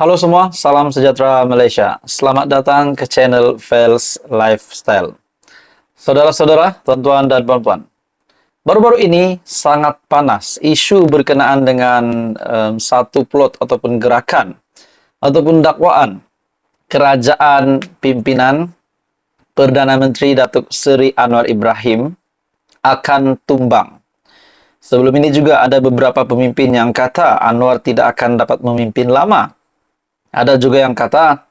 Halo semua, salam sejahtera Malaysia. Selamat datang ke channel Fels Lifestyle. Saudara-saudara, tuan-tuan dan puan-puan. Baru-baru ini sangat panas isu berkenaan dengan satu plot ataupun gerakan ataupun dakwaan kerajaan pimpinan Perdana Menteri Datuk Seri Anwar Ibrahim akan tumbang. Sebelum ini juga ada beberapa pemimpin yang kata Anwar tidak akan dapat memimpin lama. Ada juga yang kata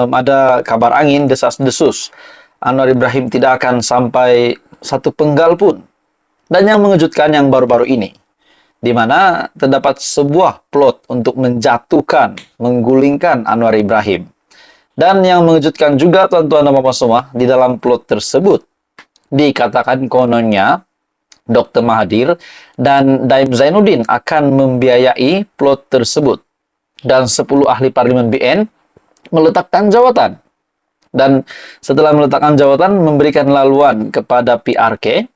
ada kabar angin desas-desus Anwar Ibrahim tidak akan sampai satu penggal pun. Dan yang mengejutkan yang baru-baru ini, di mana terdapat sebuah plot untuk menjatuhkan, menggulingkan Anwar Ibrahim. Dan yang mengejutkan juga tuan-tuan dan puan semua, di dalam plot tersebut dikatakan kononnya Dr. Mahathir dan Daim Zainuddin akan membiayai plot tersebut. Dan 10 ahli parlimen BN meletakkan jawatan. Dan setelah meletakkan jawatan, memberikan laluan kepada PRK.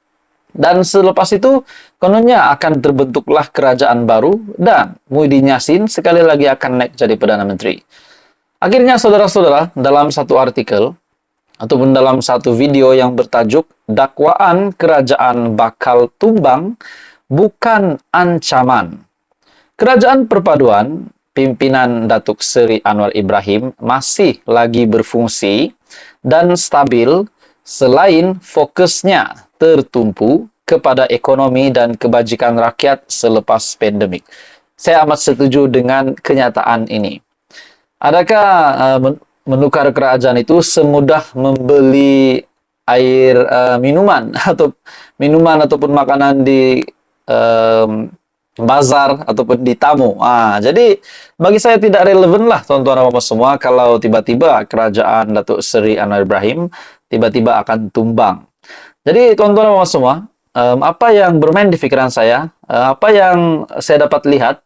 Dan selepas itu, kononnya akan terbentuklah kerajaan baru dan Muhyiddin Yassin sekali lagi akan naik jadi Perdana Menteri. Akhirnya, saudara-saudara, dalam satu artikel, ataupun dalam satu video yang bertajuk Dakwaan Kerajaan Bakal Tumbang Bukan Ancaman. Kerajaan Perpaduan pimpinan Datuk Seri Anwar Ibrahim masih lagi berfungsi dan stabil selain fokusnya tertumpu kepada ekonomi dan kebajikan rakyat selepas pandemik. Saya amat setuju dengan kenyataan ini. Adakah menukar kerajaan itu semudah membeli air minuman atau minuman ataupun makanan di bazar ataupun di tamu. Jadi bagi saya tidak relevan lah tuan-tuan dan puan semua kalau tiba-tiba kerajaan Datuk Seri Anwar Ibrahim tiba-tiba akan tumbang. Jadi tuan-tuan dan puan semua, apa yang bermain di pikiran saya, apa yang saya dapat lihat,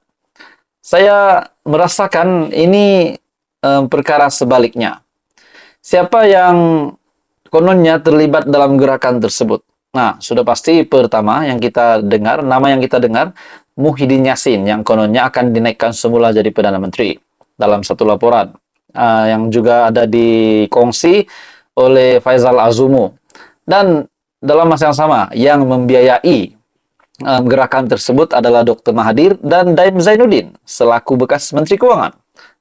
saya merasakan ini perkara sebaliknya. Siapa yang kononnya terlibat dalam gerakan tersebut? Nah, sudah pasti pertama yang kita dengar, nama yang kita dengar, Muhyiddin Yassin yang kononnya akan dinaikkan semula jadi Perdana Menteri dalam satu laporan yang juga ada dikongsi oleh Faisal Azumu. Dan dalam masa yang sama, yang membiayai gerakan tersebut adalah Dr. Mahathir dan Daim Zainuddin selaku bekas Menteri Keuangan.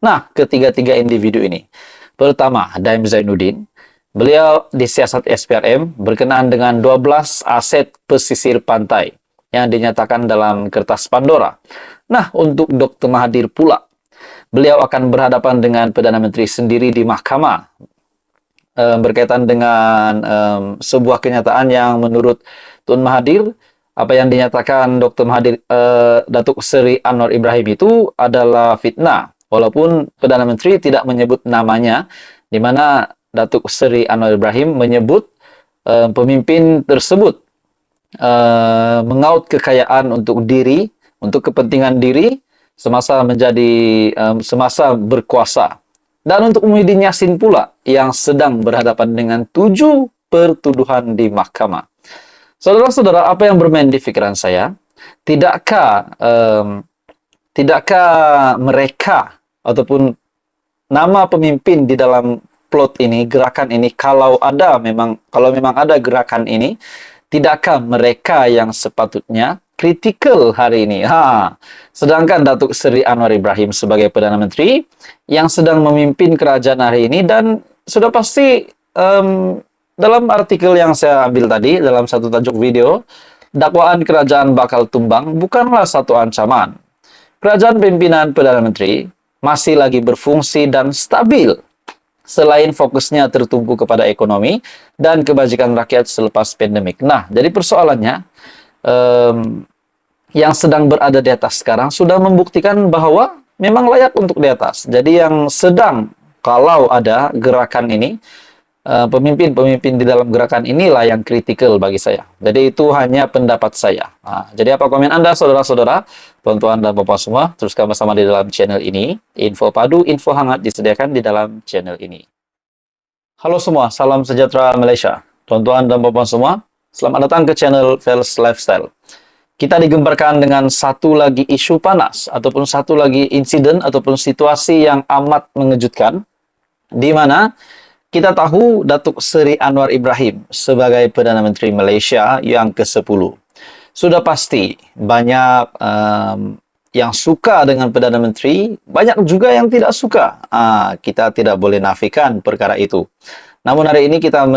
Nah, ketiga-tiga individu ini. Pertama, Daim Zainuddin. Beliau disiasat SPRM berkenaan dengan 12 aset pesisir pantai yang dinyatakan dalam kertas Pandora. Nah, untuk Dr. Mahathir pula, beliau akan berhadapan dengan Perdana Menteri sendiri di mahkamah berkaitan dengan sebuah kenyataan yang menurut Tun Mahathir, apa yang dinyatakan Dr. Mahathir Datuk Seri Anwar Ibrahim itu adalah fitnah. Walaupun Perdana Menteri tidak menyebut namanya, di mana Datuk Seri Anwar Ibrahim menyebut pemimpin tersebut mengaut kekayaan untuk diri, untuk kepentingan diri semasa semasa berkuasa. Dan untuk Muhyiddin Yassin pula yang sedang berhadapan dengan 7 pertuduhan di mahkamah. Saudara-saudara, apa yang bermain di pikiran saya? Tidakkah mereka ataupun nama pemimpin di dalam plot ini, gerakan ini, kalau memang ada gerakan ini, tidakkah mereka yang sepatutnya kritikal hari ini? Sedangkan Datuk Seri Anwar Ibrahim sebagai Perdana Menteri yang sedang memimpin kerajaan hari ini, dan sudah pasti dalam artikel yang saya ambil tadi, dalam satu tajuk video, dakwaan kerajaan bakal tumbang bukanlah satu ancaman. Kerajaan pimpinan Perdana Menteri masih lagi berfungsi dan stabil selain fokusnya tertumpu kepada ekonomi dan kebajikan rakyat selepas pandemik. Nah, jadi persoalannya, yang sedang berada di atas sekarang sudah membuktikan bahwa memang layak untuk di atas. Jadi yang sedang, kalau ada gerakan ini, pemimpin-pemimpin di dalam gerakan inilah yang kritikal bagi saya. Jadi itu hanya pendapat saya. Jadi apa komen Anda, saudara-saudara, tuan-tuan dan bapak semua? Teruskan bersama di dalam channel ini. Info padu, info hangat disediakan di dalam channel ini. Halo semua, salam sejahtera Malaysia. Tuan-tuan dan bapak semua, selamat datang ke channel Fels Lifestyle. kita digembarkan dengan satu lagi isu panas ataupun satu lagi insiden ataupun situasi yang amat mengejutkan, di mana kita tahu Datuk Seri Anwar Ibrahim sebagai Perdana Menteri Malaysia yang ke-10. Sudah pasti banyak yang suka dengan Perdana Menteri, banyak juga yang tidak suka. Kita tidak boleh nafikan perkara itu. Namun hari ini kita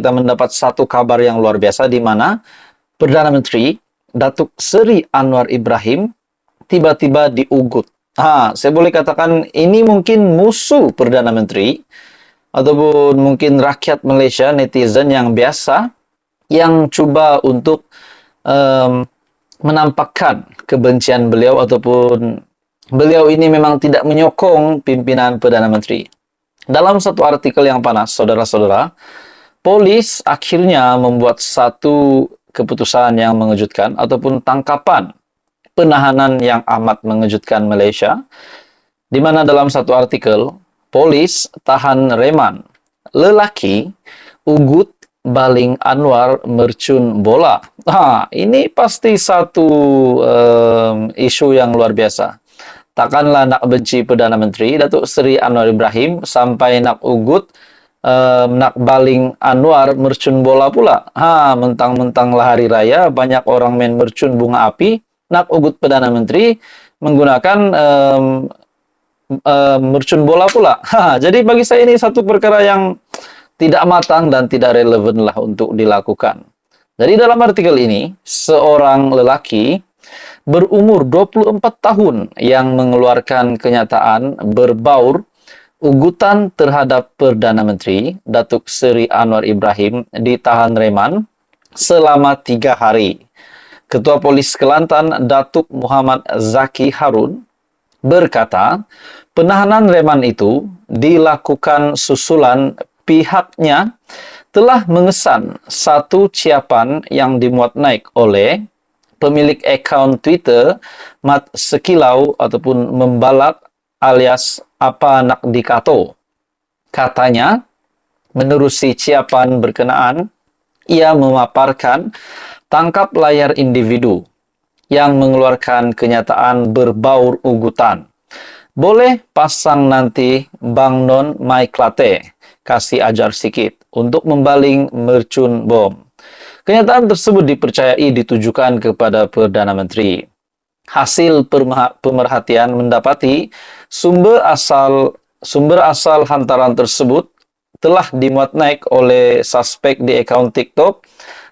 mendapat satu kabar yang luar biasa, di mana Perdana Menteri Datuk Seri Anwar Ibrahim tiba-tiba diugut. Saya boleh katakan ini mungkin musuh Perdana Menteri ataupun mungkin rakyat Malaysia, netizen yang biasa, yang coba untuk menampakkan kebencian beliau ataupun beliau ini memang tidak menyokong pimpinan Perdana Menteri. Dalam satu artikel yang panas, saudara-saudara, polis akhirnya membuat satu keputusan yang mengejutkan ataupun tangkapan penahanan yang amat mengejutkan Malaysia, di mana dalam satu artikel, polis tahan reman lelaki ugut baling Anwar mercun bola. Ini pasti satu isu yang luar biasa. Takkanlah nak benci Perdana Menteri Datuk Seri Anwar Ibrahim sampai nak ugut, nak baling Anwar mercun bola pula. Mentang-mentang lah hari raya, banyak orang main mercun bunga api, nak ugut Perdana Menteri menggunakan mercun bola pula. Jadi bagi saya ini satu perkara yang tidak matang dan tidak relevan lah untuk dilakukan. Jadi dalam artikel ini, seorang lelaki berumur 24 tahun yang mengeluarkan kenyataan berbaur ugutan terhadap Perdana Menteri Datuk Seri Anwar Ibrahim ditahan reman selama 3 hari. Ketua Polis Kelantan Datuk Muhammad Zaki Harun berkata, penahanan reman itu dilakukan susulan pihaknya telah mengesan satu ciapan yang dimuat naik oleh pemilik akaun Twitter Mat Sekilau ataupun Membalak alias Apa Nak Dikato. Katanya, menerusi ciapan berkenaan, ia memaparkan tangkap layar individu yang mengeluarkan kenyataan berbaur ugutan. Boleh pasang nanti Bang Non Mai Klate, kasih ajar sikit untuk membaling mercun bom. Kenyataan tersebut dipercayai ditujukan kepada Perdana Menteri. Hasil pemerhatian mendapati sumber asal hantaran tersebut telah dimuat naik oleh suspek di akaun TikTok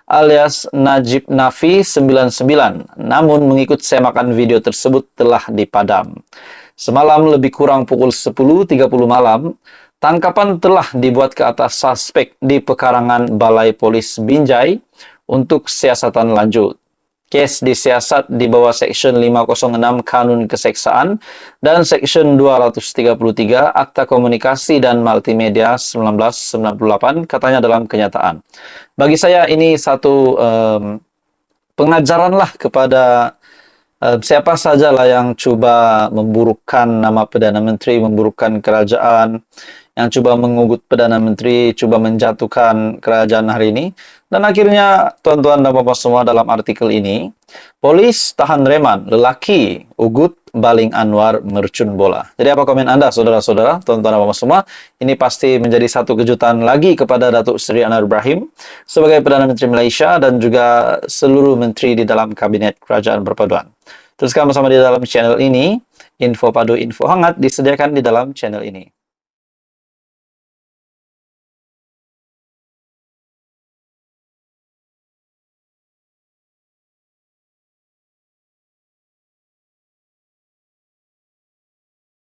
alias Najib Nafi 99. Namun mengikut semakan video tersebut telah dipadam. Semalam lebih kurang pukul 10.30 malam, tangkapan telah dibuat ke atas suspek di pekarangan Balai Polis Binjai untuk siasatan lanjut. Kes disiasat di bawah Seksyen 506 Kanun Keseksaan dan Seksyen 233 Akta Komunikasi dan Multimedia 1998, katanya dalam kenyataan. Bagi saya ini satu pengajaran lah kepada siapa sajalah yang coba memburukkan nama Perdana Menteri, memburukkan kerajaan, yang coba mengugut Perdana Menteri, coba menjatuhkan kerajaan hari ini. Dan akhirnya, tuan-tuan dan bapak semua, dalam artikel ini, polis tahan reman lelaki ugut baling Anwar mercun bola. Jadi apa komen Anda, saudara-saudara, tuan-tuan dan bapak semua? Ini pasti menjadi satu kejutan lagi kepada Datuk Seri Anwar Ibrahim sebagai Perdana Menteri Malaysia dan juga seluruh menteri di dalam Kabinet Kerajaan Perpaduan. Teruskan bersama di dalam channel ini, info padu, info hangat disediakan di dalam channel ini.